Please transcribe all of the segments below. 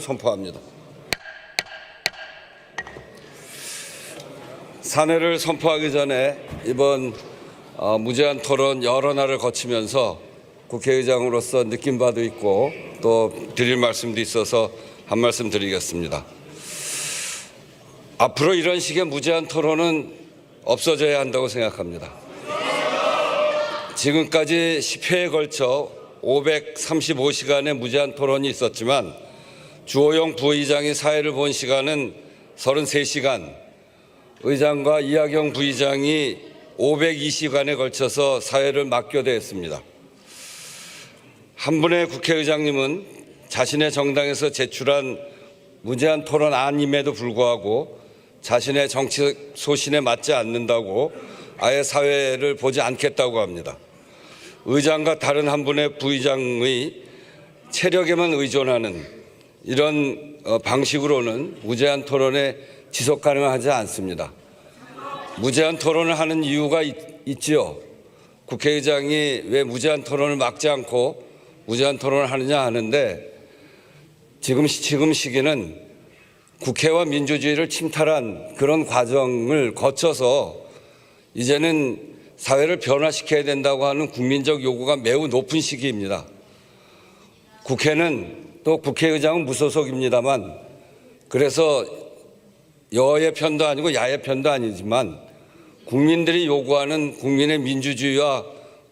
선포합니다. 사내를 선포하기 전에 이번 무제한 토론 여러 날을 거치면서 국회의장으로서 느낀 바도 있고 또 드릴 말씀도 있어서 한 말씀 드리겠습니다. 앞으로 이런 식의 무제한 토론은 없어져야 한다고 생각합니다. 지금까지 10회에 걸쳐 535시간의 무제한 토론이 있었지만 주호영 부의장이 사회를 본 시간은 33시간, 의장과 이하경 부의장이 502시간에 걸쳐서 사회를 맡겨대했습니다. 한 분의 국회의장님은 자신의 정당에서 제출한 무제한 토론안임에도 불구하고 자신의 정치 소신에 맞지 않는다고 아예 사회를 보지 않겠다고 합니다. 의장과 다른 한 분의 부의장의 체력에만 의존하는 이런 방식으로는 무제한 토론에 지속 가능하지 않습니다. 무제한 토론을 하는 이유가 있지요. 국회의장이 왜 무제한 토론을 막지 않고 무제한 토론을 하느냐 하는데 지금 시기는 국회와 민주주의를 침탈한 그런 과정을 거쳐서 이제는 사회를 변화시켜야 된다고 하는 국민적 요구가 매우 높은 시기입니다. 국회는 또 국회의장은 무소속입니다만 그래서 여의 편도 아니고 야의 편도 아니지만 국민들이 요구하는 국민의 민주주의와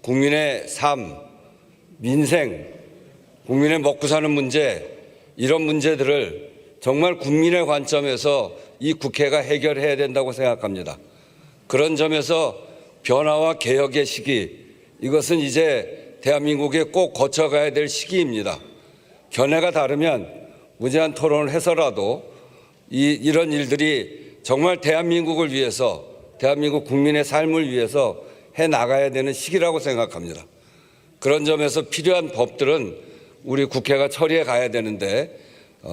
국민의 삶, 민생, 국민의 먹고 사는 문제 이런 문제들을 정말 국민의 관점에서 이 국회가 해결해야 된다고 생각합니다. 그런 점에서 변화와 개혁의 시기 이것은 이제 대한민국에 꼭 거쳐가야 될 시기입니다. 견해가 다르면 무제한 토론을 해서라도 이런 일들이 정말 대한민국을 위해서 대한민국 국민의 삶을 위해서 해나가야 되는 시기라고 생각합니다. 그런 점에서 필요한 법들은 우리 국회가 처리해 가야 되는데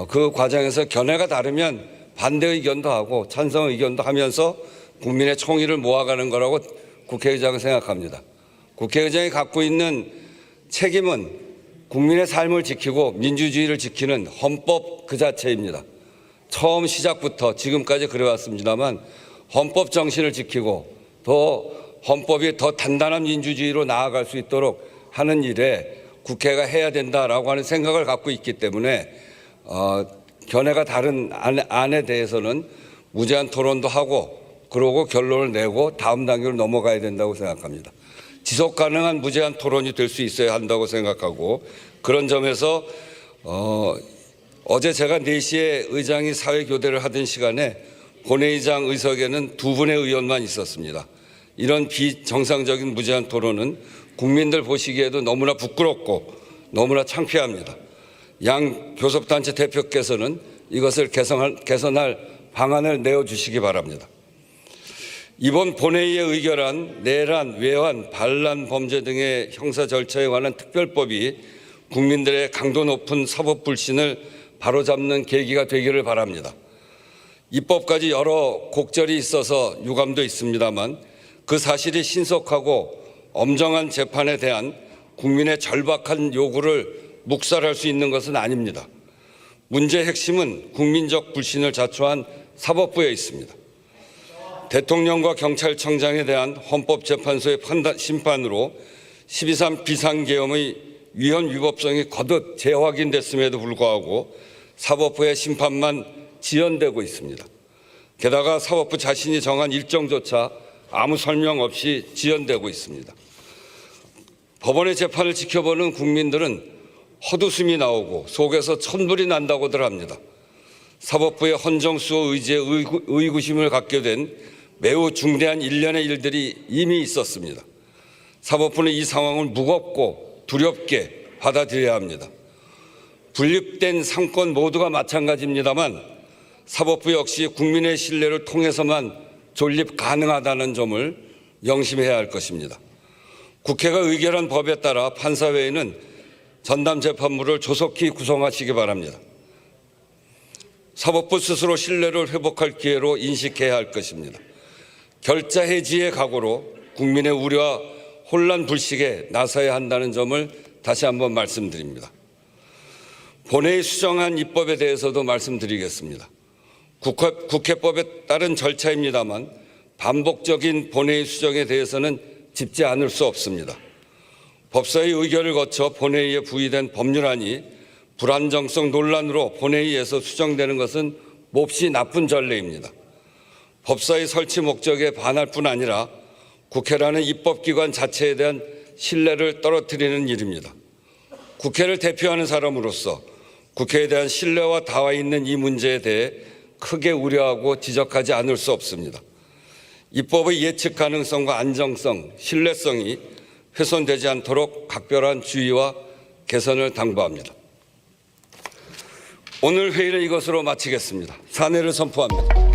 그 과정에서 견해가 다르면 반대 의견도 하고 찬성 의견도 하면서 국민의 총의를 모아가는 거라고 국회의장은 생각합니다. 국회의장이 갖고 있는 책임은 국민의 삶을 지키고 민주주의를 지키는 헌법 그 자체입니다. 처음 시작부터 지금까지 그래왔습니다만 헌법 정신을 지키고 더 헌법이 더 단단한 민주주의로 나아갈 수 있도록 하는 일에 국회가 해야 된다라고 하는 생각을 갖고 있기 때문에 견해가 다른 안에 대해서는 무제한 토론도 하고 그러고 결론을 내고 다음 단계로 넘어가야 된다고 생각합니다. 지속 가능한 무제한 토론이 될 수 있어야 한다고 생각하고 그런 점에서 어제 제가 4시에 의장이 사회교대를 하던 시간에 본회의장 의석에는 2분의 의원만 있었습니다. 이런 비정상적인 무제한 토론은 국민들 보시기에도 너무나 부끄럽고 너무나 창피합니다. 양 교섭단체 대표께서는 이것을 개선할 방안을 내어주시기 바랍니다. 이번 본회의에 의결한 내란, 외환, 반란 범죄 등의 형사 절차에 관한 특별법이 국민들의 강도 높은 사법 불신을 바로잡는 계기가 되기를 바랍니다. 입법까지 여러 곡절이 있어서 유감도 있습니다만 그 사실이 신속하고 엄정한 재판에 대한 국민의 절박한 요구를 묵살할 수 있는 것은 아닙니다. 문제의 핵심은 국민적 불신을 자초한 사법부에 있습니다. 대통령과 경찰청장에 대한 헌법재판소의 심판으로 12.3 비상계엄의 위헌 위법성이 거듭 재확인됐음에도 불구하고 사법부의 심판만 지연되고 있습니다. 게다가 사법부 자신이 정한 일정조차 아무 설명 없이 지연되고 있습니다. 법원의 재판을 지켜보는 국민들은 헛웃음이 나오고 속에서 천불이 난다고들 합니다. 사법부의 헌정수호 의지에 의구심을 갖게 된 매우 중대한 일련의 일들이 이미 있었습니다. 사법부는 이 상황을 무겁고 두렵게 받아들여야 합니다. 분립된 상권 모두가 마찬가지입니다만 사법부 역시 국민의 신뢰를 통해서만 존립 가능하다는 점을 명심해야 할 것입니다. 국회가 의결한 법에 따라 판사회의는 전담재판부를 조속히 구성하시기 바랍니다. 사법부 스스로 신뢰를 회복할 기회로 인식해야 할 것입니다. 결자 해지의 각오로 국민의 우려와 혼란 불식에 나서야 한다는 점을 다시 한번 말씀드립니다. 본회의 수정안 입법에 대해서도 말씀드리겠습니다. 국회법에 따른 절차입니다만 반복적인 본회의 수정에 대해서는 짚지 않을 수 없습니다. 법사위 의결을 거쳐 본회의에 부의된 법률안이 불안정성 논란으로 본회의에서 수정되는 것은 몹시 나쁜 전례입니다. 법사위 설치 목적에 반할 뿐 아니라 국회라는 입법기관 자체에 대한 신뢰를 떨어뜨리는 일입니다. 국회를 대표하는 사람으로서 국회에 대한 신뢰와 닿아 있는 이 문제에 대해 크게 우려하고 지적하지 않을 수 없습니다. 입법의 예측 가능성과 안정성, 신뢰성이 훼손되지 않도록 각별한 주의와 개선을 당부합니다. 오늘 회의를 이것으로 마치겠습니다. 산회를 선포합니다.